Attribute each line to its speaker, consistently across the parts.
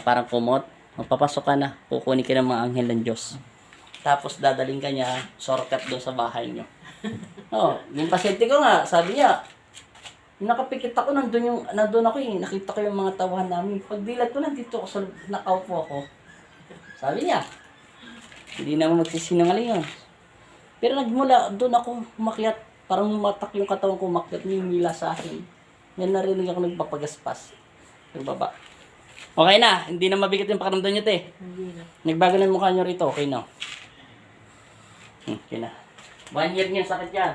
Speaker 1: parang kumot. Magpapasok ka na, kukunin ka ng mga anghel ng Diyos. Tapos dadaling ka niya, shortcut doon sa bahay niyo. Yung pasyente ko nga, sabi niya, nakapikit ako, nandun ako nakita ko yung mga tawahan namin. Pagdilat ko, nandito ako sa, nakaupo ako. Sabi niya, hindi naman magsisinungaling yun. Pero nagmula, doon ako umakyat, parang matak yung katawan ko, umakyat yung nila sa akin. Yan narinig ako nagpapagaspas. Nagbaba. Okay na, hindi na mabigat yung pakiramdam nyo, te.
Speaker 2: Hindi na.
Speaker 1: Nagbago na yung mukha nyo rito, okay na. Okay na. 1 year nyo sakit yan.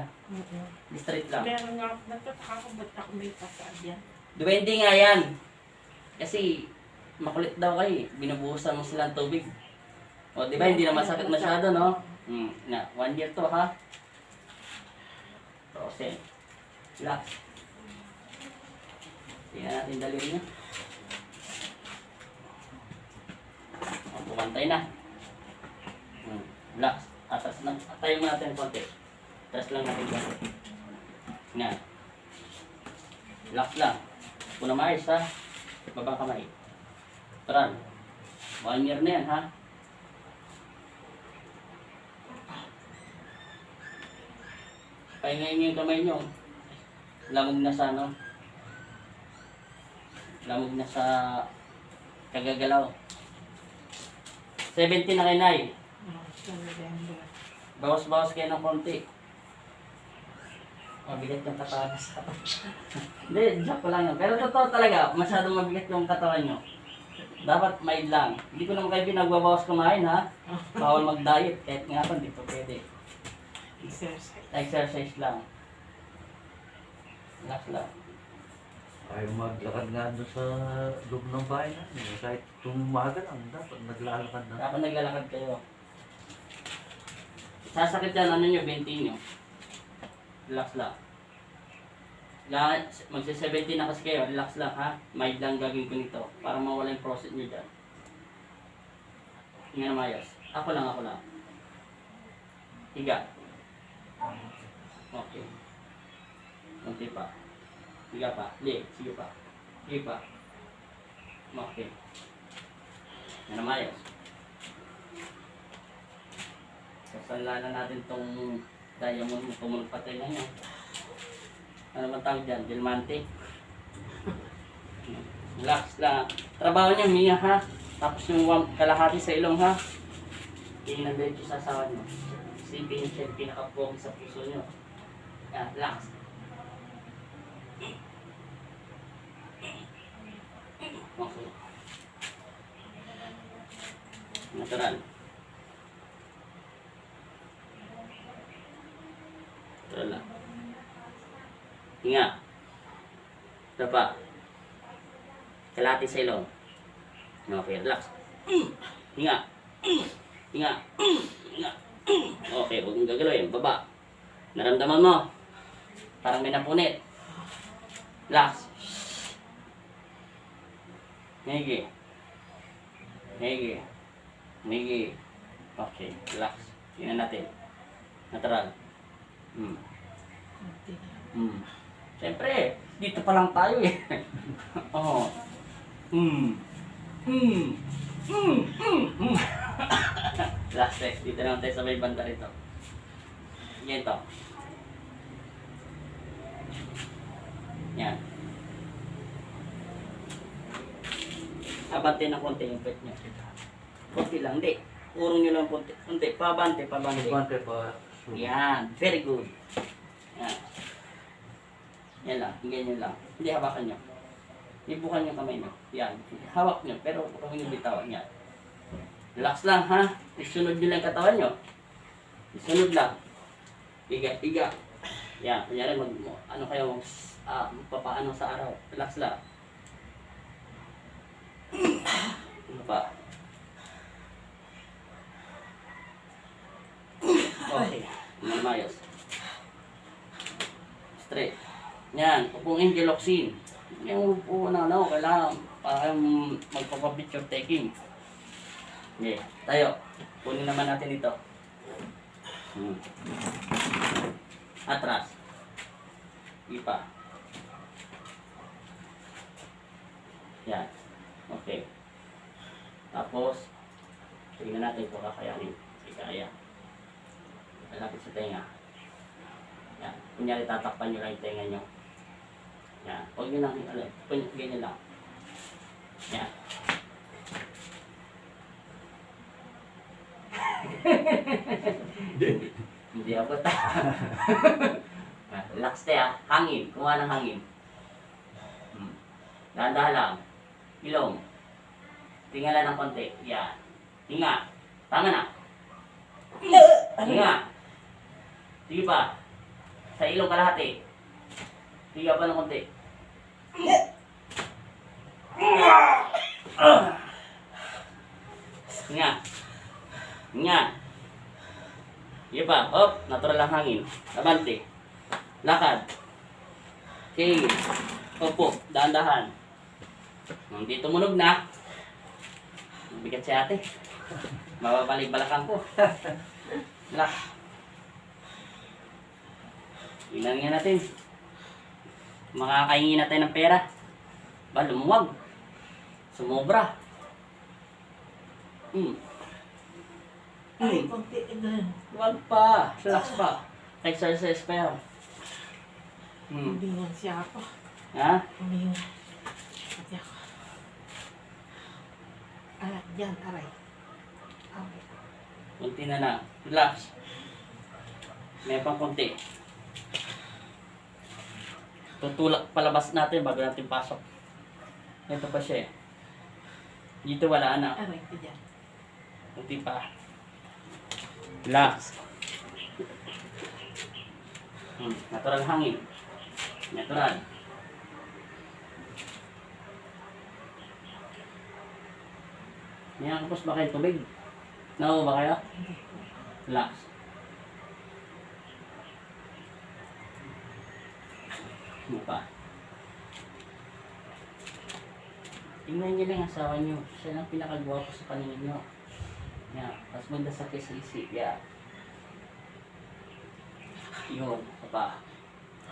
Speaker 1: Straight lang.
Speaker 2: Meron nga ako nagtatakot ako may pasaad yan.
Speaker 1: Duwende nga yan. Kasi makulit daw kayo. Binubuhusan mo sila ng tubig. O, di ba? Hindi na masakit masyado, no? Na, 1 year to, ha? Proses. Relax. Tingnan natin daliri niya. O, pumantay na. Relax. Atas na. Atayin mo natin konti. Atas lang natin konti. Yan. Relax lang. Kung na maayos, ha? Babang kamay. Taran. 1 year na yan, ha? Pahingayin nyo yung kamay nyo. Lamog na sa ano? Lamog na sa kagagalaw. 70 na kayo, Nay.
Speaker 2: Sa November.
Speaker 1: Bawas-bawas kayo ng konti. Mabigat yung katawan sa Hindi, joke ko lang yun. Pero totoo talaga, masyadong mabigat yung katawan nyo. Dapat mild lang. Hindi ko naman kayo pinagbabawas kumain, ha? Bawal mag-diet. Kahit nga pa, hindi po pwede.
Speaker 2: Exercise.
Speaker 1: Exercise lang. Relax lang.
Speaker 3: Ayaw maglakad nga doon sa loob ng bahay namin. Kahit tumaga lang, dapat naglalakad na.
Speaker 1: Dapat naglalakad kayo. Sasakit yan, ano nyo, 20 nyo. Relax lang. Magsa-70 na kasi kayo, relax lang, ha? Mild lang gagawin ko nito para mawala yung process nyo dyan. Hinga na mayos. Ako lang. Higa. Okay. Kunti pa. Higa pa. Sige pa. Okay. Hinga na mayos. Sasala na natin tong diamond mo, tumunod patay na yan. Ano man tawag dyan? Diamante. Relax lang. Trabaho niyo, Mia, ha? Tapos yung kalahati sa ilong, ha? Hindi na medyo sa asawa niyo. Isipin niyo siya yung pinaka-pogi sa puso niyo. Yan, relax. Okay. Natural. Natural lang. Hinga. Ito pa. Kalahati sa ilong. Okay, relax. Hinga. Okay, huwag mong gagalawin. Baba. Naramdaman mo. Parang may napunit. Relax. Higi. Okay, relax. Tingnan natin. Natural. Siyempre, dito pa lang tayo eh. Oo. Last test. Dito naman tayo sa may banda rito. Yan to. Yan. Abante na konti yung pet nyo. Konti lang. Hindi. Urong nyo lang konti. Konti. Pabante.
Speaker 3: Bante pa.
Speaker 1: Yan. Very good. Yan. Yan lang. Ganyan lang. Hindi hawakan nyo. Ibukan yung kamay nyo. Yan. Hawak nyo. Pero huwag nyo bitawan. Yan. Relax lang, ha? Isunod nyo lang katawan nyo. Isunod lang. Iga. Yan. Kunyari ano kayo papaano sa araw. Relax lang. Ano pa? Okay. Mayos. Straight. Yan. Upong Angeloxin. Yung upo na kailangan para magpapapicture taking. Okay. Tayo. Kunin naman natin ito. Atras. Ipa. Yan. Okay. Tapos, tingnan natin kung kakayanin. Sige, kaya. Malapit sa tenga. Yan. Kunyari, tatakpan nyo lang yung tenga nyo. Yan. Huwag nyo lang, ganyan lang. Yan. Hindi ako relax tayo ah. Hangin. Kuha ng hangin. Dahan-dahan lang. Ilong. Tingala ng konti. Yan. Hinga. Tama na. Hinga. Sige pa. Sa ilong kalahati. Hinga pa ng konti. Hinga. Hinga. Sige pa. Hop. Natural lang hangin. Labante. Lakad. Okay. Opo. Dahan-dahan. Hindi tumunog na. Bigat si ate. Mababalik balakang ko. Lah. Tingnan nga natin. Makakaingin natin ng pera. Ba, lumuwag. Sumobra.
Speaker 2: Ay, konti na.
Speaker 1: Wag pa. Relax pa. Exercise pa yan.
Speaker 2: Umingon siya ako.
Speaker 1: Ha?
Speaker 2: Umingon. Pati ako. Yan, aray. Okay.
Speaker 1: Kunti na lang. Relax. May pang kunti. Tutulak palabas natin bago natin pasok. Ito pa siya eh. Dito wala na.
Speaker 2: Aray ko dyan.
Speaker 1: Kunti pa. Relax. Natural hangin. Natural. Niyangkos ba kayo tubig? Nauho ba kayo? Relax. Ano pa? Tingnan niyo lang ang asawa niyo. Siya lang pinakagwapo sa paningin niyo. Yan. Tapos magdasal kayo sa isip. Yan. Yun. Ano pa?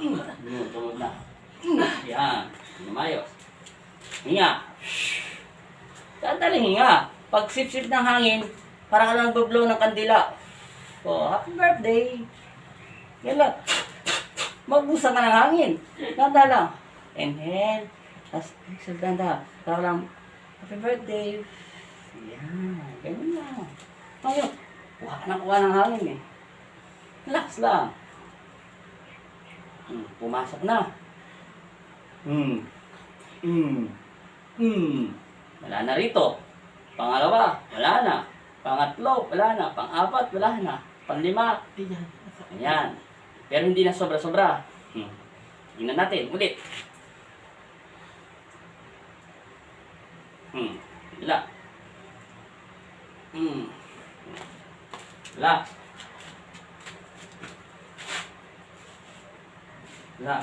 Speaker 1: Yun. Tulog na. Yan. Lumayos. Hinga. Tataling hinga. Pag sip-sip ng hangin, para ka lang nag-blow ng kandila. Oh, happy birthday. Yan lang. Magbusa ka ng hangin. Tanda lang. Inhale. Tapos, exhale. Para lang, happy birthday. Yan. Ganyan lang. Ngayon, kuha ng hangin eh. Relax lang. Pumasok na. Wala na rito. Pangalawa, wala na. Pangatlo, wala na. Pang-apat, wala na. Panglima,
Speaker 2: Diyan.
Speaker 1: ayan. Pero hindi na sobra-sobra. Tingnan natin, ulit. Wala. Wala. Wala.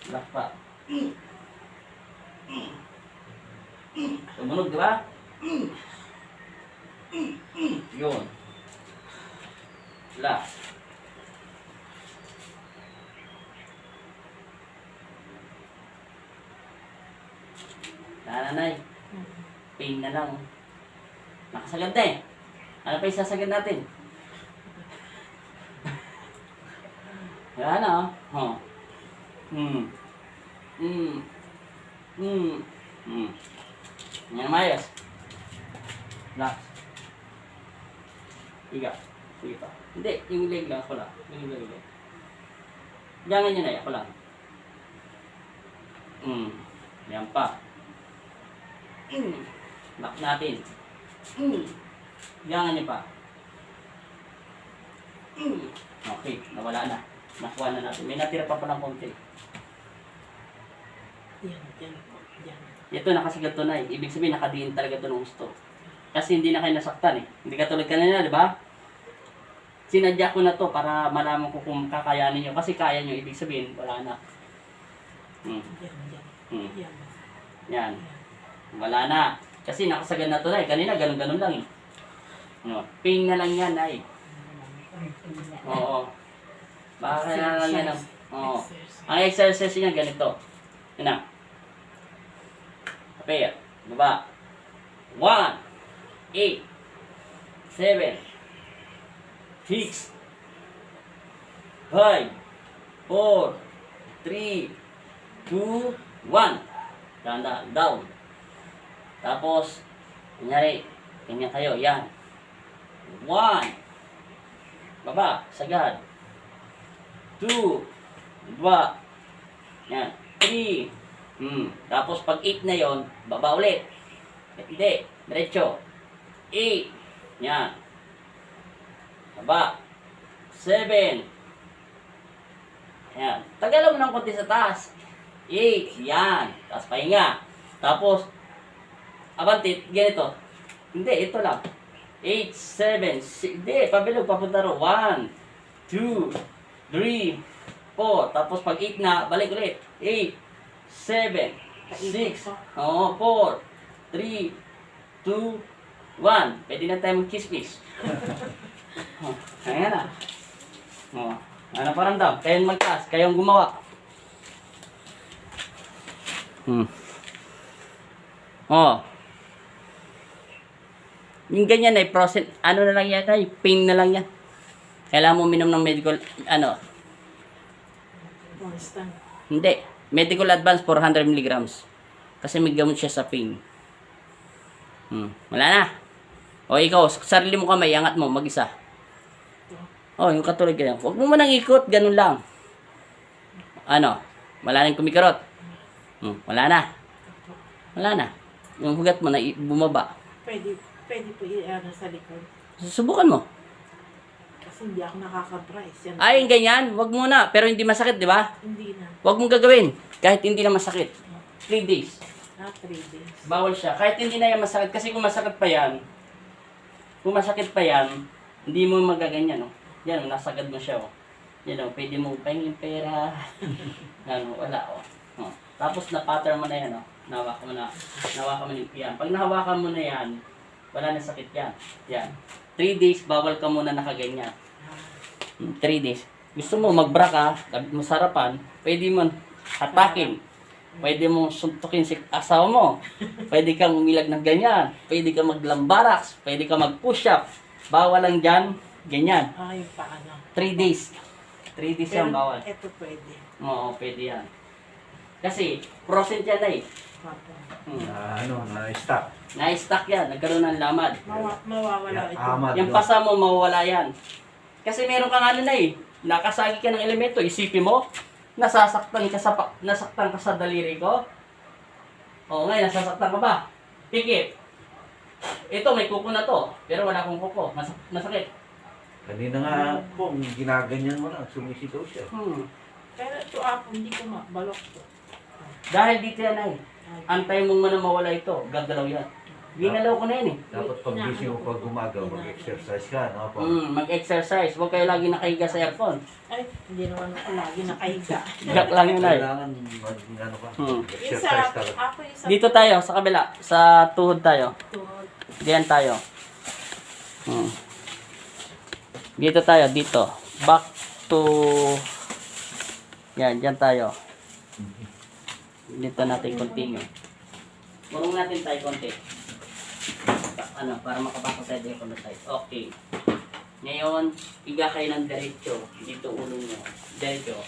Speaker 1: Wala pa. Tumunog, di ba? Yun. Wala. Nanay, pain na lang. Nakasagad na eh. Ano pa isasagad natin? Wala na oh. Yan mayos. Relax. Higa. Sige pa. Hindi, yung leg lang ako lang. Yung leg lang. Jangan nyo na, ako lang. Yan pa. Lock natin. Jangan nyo pa. Okay, nawala na. Nakuha na natin. May natira pa ng konti.
Speaker 2: Yan.
Speaker 1: Ito, nakasigat to na eh. Ibig sabihin, nakadiin talaga to ng gusto. Kasi hindi na kayo nasaktan eh. Hindi katulad kanina, di ba? Sinadya ko na to para malaman ko kung kakayanin nyo. Kasi kaya nyo, ibig sabihin, wala na.
Speaker 2: Yan.
Speaker 1: Yan. Wala na. Kasi nakasagad na to na eh. Kanina, ganun-ganun lang eh. No. Pain na lang yan ay. Oo. Baka kailangan lang yan. Oo. Ang exercise niya ganito. Yan na. Kapit. Baba. 1, 8, 7, 6, 5, 4, 3, 2, 1. Tanda, down. Tapos, kunyari, ganyan kayo, yan. 1, baba, sagad. 2, baba. Yan, 3. Tapos pag 8 na yon, baba ulit. Hindi, diretso. 8. Yan. Baba. 7. Yan. Tagalan mo ng konti sa taas. 8. Yan. Tapos pahinga. Tapos, abanti, ganito. Hindi, ito lang. 8, 7, 6. Hindi, pabilog, papunta ro. 1, 2, 3, 4. Tapos pag 8 na, balik ulit. 8, 7, 6. Oo, 4, 3, 2, 1. Pwede na tayo mag-kiss-kiss. Oh, ayan na. Oh, ano paramdam? Kayong magtaas, kayong gumawa. Oh. Yung ganyan ay process, ano na lang yan ay, pain na lang yan. Kailangan mo minom ng medical, ano,
Speaker 2: Constant.
Speaker 1: hindi, medical advance 400 milligrams. Kasi may gamot siya sa pain. Wala na. O ikaw, sarili mo kamay, angat mo, mag-isa. O, yung katulad ganyan. Huwag mo manang ikot, ganun lang. Ano, wala nang kumikarot. Wala na. Wala na. Yung hugat mo na bumaba.
Speaker 2: Pwede po i-ano sa likod.
Speaker 1: Subukan mo.
Speaker 2: Kasi hindi ako nakaka-price. Yan.
Speaker 1: Ay, yung ganyan, wag muna. Pero hindi masakit, di ba?
Speaker 2: Hindi na.
Speaker 1: Wag mong gagawin. Kahit hindi na masakit. 3 days.
Speaker 2: 3 days.
Speaker 1: Bawal siya. Kahit hindi na yan masakit. Kasi kung masakit pa yan, hindi mo magaganyan, no? Yan, nasagad mo siya, oh. Yan, oh, pwede mo pahingin pera. Ano, wala, oh. Tapos na-pattern mo na yan, oh. Nahawakan mo yan. Pag nahawakan mo na yan, wala na sakit yan. Yan. 3 days, bawal ka muna nakaganyan. 3 days. Gusto mo mag-bra ka, kabit mo sa harapan, pwede mo hatakin. Pwede mo suntukin si asawa mo. Pwede kang umilag ng ganyan. Pwede kang maglambaraks. Pwede kang mag-push-up. Bawal lang dyan, ganyan.
Speaker 2: Yung paano.
Speaker 1: 3 days. 3 days yan bawal.
Speaker 2: Ito pwede.
Speaker 1: Oo, pwede yan. Kasi, process yan na eh.
Speaker 3: Na-stop.
Speaker 1: Na-stuck yan. Nagkaroon ng lamad.
Speaker 2: Mawawala ito.
Speaker 3: Amad.
Speaker 1: Yung pasa mo, mawawala yan. Kasi meron kang ano na eh. Nakasagi ka ng elemento. Isipin mo, nasaktan ka sa daliri ko. Oo nga, nasasaktan ka ba? Pikit. Ito, may kuko na to. Pero wala akong kuko. Masakit.
Speaker 3: Kanina nga po, ginaganyan mo lang, sumisigaw siya.
Speaker 2: Pero ito hindi ko mabalok to.
Speaker 1: Dahil dito yan ay. Antay mo muna mawala ito. Gagalaw yan. Ginalaw ko na yan eh.
Speaker 3: Dapat pag gising mo pag gumagaw, mag-exercise ka, no?
Speaker 1: Mag-exercise. Huwag kayo lagi nakahiga sa aircon.
Speaker 2: Ay, hindi naman ako lagi nakahiga.
Speaker 1: Gak lang yun ay.
Speaker 3: Kailangan ano ka,
Speaker 2: Yung
Speaker 3: exercise
Speaker 2: sa,
Speaker 3: talaga.
Speaker 2: ako yung sa
Speaker 1: Dito tayo, sa kabila. Sa tuhod tayo.
Speaker 2: tuhod.
Speaker 1: Diyan tayo. Dito tayo, dito. Back to... Yan, diyan tayo. Dito natin continue. Murong natin tayo konti. Ano, para makapasok tayo dito na tayo. Okay. Ngayon, higa kayo ng diretso. Dito ulo nyo. Diretso.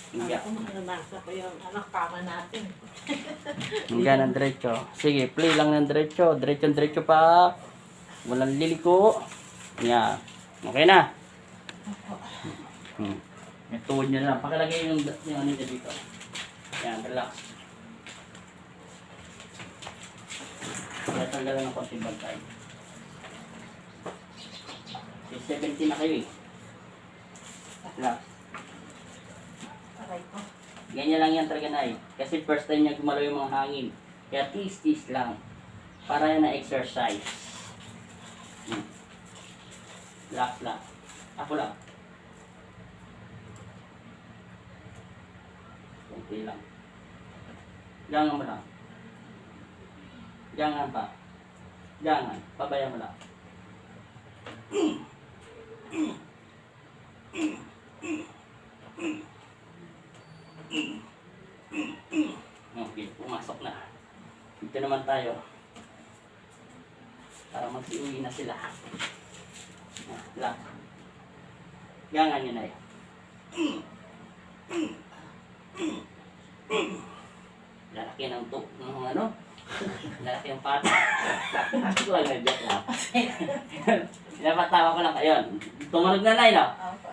Speaker 1: Higa.
Speaker 2: Ako nasa ko yung kama natin.
Speaker 1: Higa ng diretso. Sige, play lang ng diretso. Diretso pa. Walang liliko. Yan. Okay na. May tuhod nyo na. Pakilagay yung ano nyo dito. Yan, relax. Kaya tanggalan ng konting bantay. 17 na kayo eh. Relax.
Speaker 2: Aray ko.
Speaker 1: Ganyan lang yan talaga na eh. Kasi first time niya gumalaw yung mga hangin. Kaya tis-tis lang. Para yan na exercise. Relax lang. Ako lang. Okay lang. Jangan mo lang. Jangan pa. Jangan. Pabayaan mo lang. Okay, pumasok na. Dito naman tayo. Para magsiuwi na sila. Lang. Gangan nyo na eh. Lalaki ng ano? Lalaki ng pata. Ito lang na joke lang. Pinapatawa ko lang kayo. Tumunog na na, no?
Speaker 2: Opo.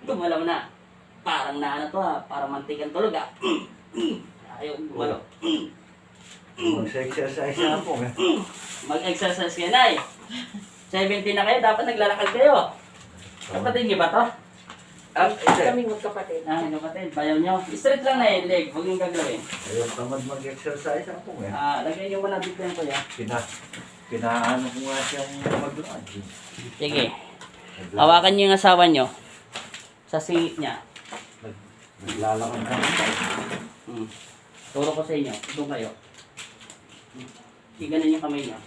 Speaker 1: Gumalaw na. Parang na ano to ha. Parang mantikan tulog ha. Ayaw gumalaw.
Speaker 3: Mag-exercise na po.
Speaker 1: Mag-exercise kayo na eh. 70 na kayo, dapat naglalakad kayo. Kapatid niyo ba to?
Speaker 2: Kami magkapatid.
Speaker 1: Ah, kapatid, bayaw nyo. Straight lang na yung leg, huwag yung gagawin.
Speaker 3: Ayaw tamad mag-exercise na po.
Speaker 1: Lagyan nyo muna dito yung kuya.
Speaker 3: Pinaano ko nga siyang maglakad.
Speaker 1: Sige. Hawakan nyo yung asawa nyo. Sa singit niya.
Speaker 3: Naglalakad na.
Speaker 1: Turo ko sa inyo. Doon kayo. Iganan yung kamay nyo.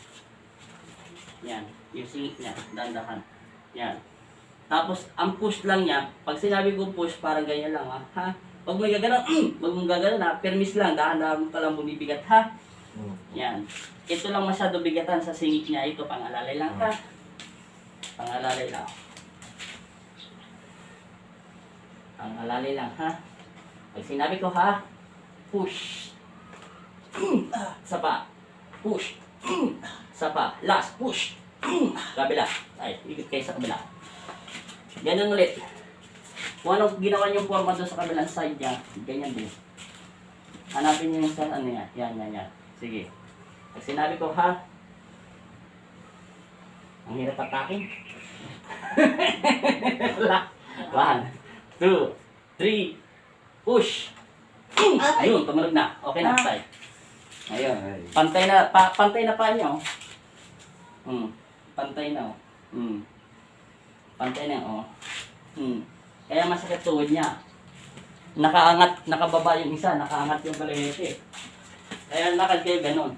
Speaker 1: Yan. Yung singit niya. Dandahan. Yan. Tapos, ang push lang niya. Pag sinabi ko push, parang ganyan lang ha. Pag may gaganon, wag mong gaganon ha. Permis lang. Dahan-dahan ka lang bumibigat ha. Yan. Ito lang masyado bigatan sa singit niya. Ito, pangalalay lang ha. Pangalalay lang. Pangalalay lang ha. Pag sinabi ko ha, push. Sapa. Push. Sapa. Last. Push. Kabila. Ay, ikot kayo sa kabila. Ganun ulit. Kung anong ginawa niyong forma doon sa kabilang side niya, ganyan din. Hanapin niyo yung sa ano niya. Yan, yan, yan. Sige. Pag sinabi ko ha, ang hirap atakin. 1, 2, 3, push. Ayun, tumunog na. Okay na, side. Ayun. Pantay na, pantay na pa niyo. Pantay na, Pantay na, Kaya masakit tuhod niya. Nakaangat, nakababa yung isa, nakaangat yung balayete. Kaya lakad kayo ganun.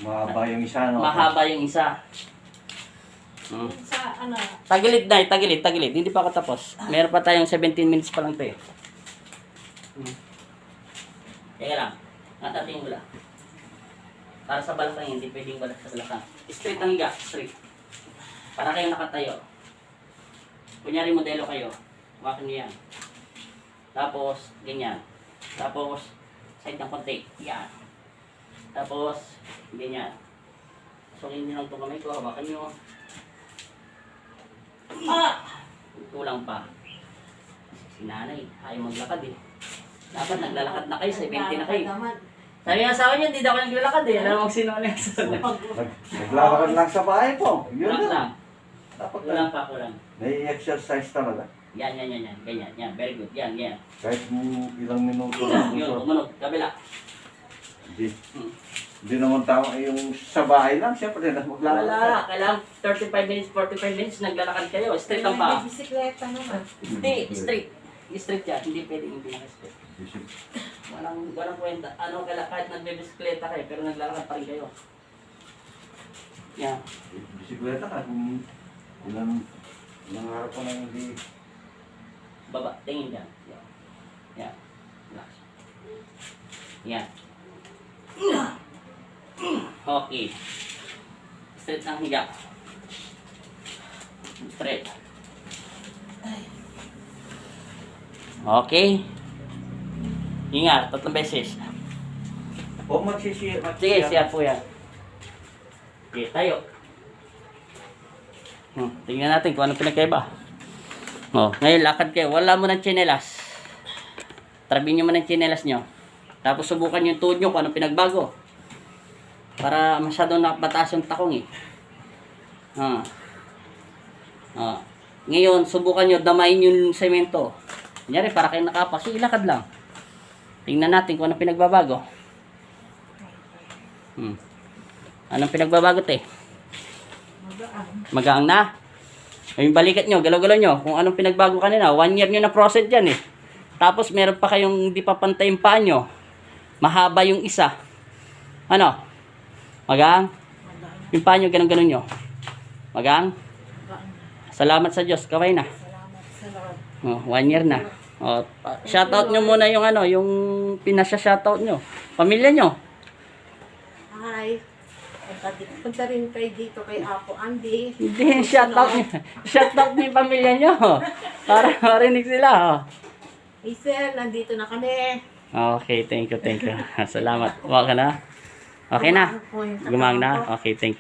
Speaker 3: Mahaba yung isa, no?
Speaker 1: Mahaba yung isa.
Speaker 2: Sa ano,
Speaker 1: Tagilid na, tagilid. Hindi pa katapos. Meron pa tayong 17 minutes pa lang ito eh. Kaya lang, natating wala. Para sa balakang, hindi pwedeng balak sa balakang. Straight ang higa, straight. Para kayo nakatayo. Kunyari modelo kayo, hawakan niyo yan. Tapos, ganyan. Tapos, side ng konti. Yan. Tapos, ganyan. Sungin niyo lang itong kamay ko, hawakan niyo. Kulang pa. Si nanay, ayaw maglakad eh. Dapat naglalakad na kayo, 70 na kayo. Sabi nga sa akin yun, hindi daw ako naglalakad eh. Alam mo kung sino lang sa
Speaker 3: Naglalakad lang sa bahay po. Yun
Speaker 1: Kulang
Speaker 3: lang.
Speaker 1: lang.
Speaker 3: Dapat
Speaker 1: Kulang pa, kulang.
Speaker 3: may exercise talaga.
Speaker 1: Yan. Ganyan. Yan, very good. Yan.
Speaker 3: Kahit ilang minuto lang.
Speaker 1: Yun, tumunog. Kabila.
Speaker 3: Hindi naman tama yung sa bahay lang. Siyempre na maglalakad.
Speaker 1: Wala. Kailangan 35 minutes, 45 minutes naglalakad kayo. Straight ang pa.
Speaker 2: may bisikleta naman.
Speaker 1: Hindi, straight. Straight yan. Hindi pwedeng hindi naka-straight. Walang kwenta. Ano, kahit nagbe-bisikleta kayo, pero naglalakad pa rin kayo. Yan.
Speaker 3: Bisikleta ka kung ilang araw ko na hindi.
Speaker 1: Baba. Tingin dyan. Yan. Relax. Yan. Okay. Straight ang higa. Straight. Okay. Ingat, 3 beses.
Speaker 3: O magsisiyar.
Speaker 1: Sige, siya po yan. Okay, tayo. Tingnan natin kung ano pinagkaiba. Ngayon, lakad kayo. Wala mo ng tsinelas. Trabin nyo mo ng tsinelas nyo. Tapos subukan yung tuhod nyo kung ano pinagbago. Para masyadong nakabataas yung takong eh. Ngayon, subukan nyo damayin yung semento. Kunyari, para kayo nakapas, ilakad lang. Tingnan natin kung anong pinagbabago. Anong pinagbabago, te? Magaang na. Yung balikat nyo, galaw-galaw nyo. Kung anong pinagbago kanina, 1 year nyo na process yan eh. Tapos meron pa kayong hindi pa pantay yung paa nyo. Mahaba yung isa. Ano? Magaang? Yung paa nyo, ganun-ganun nyo. Magaang? Salamat sa Diyos, kaway na. 1 year na. Shoutout nyo muna yung ano, yung pinasya-shoutout nyo. Pamilya nyo.
Speaker 2: Hi. Punta rin kayo dito kay Apo Andy.
Speaker 1: Hindi, shoutout ni pamilya nyo. Para marinig sila. Oh.
Speaker 2: Isel, nandito na kami.
Speaker 1: Okay, thank you. Salamat. Wala ka na? Okay na? Gumang na? Okay, thank you.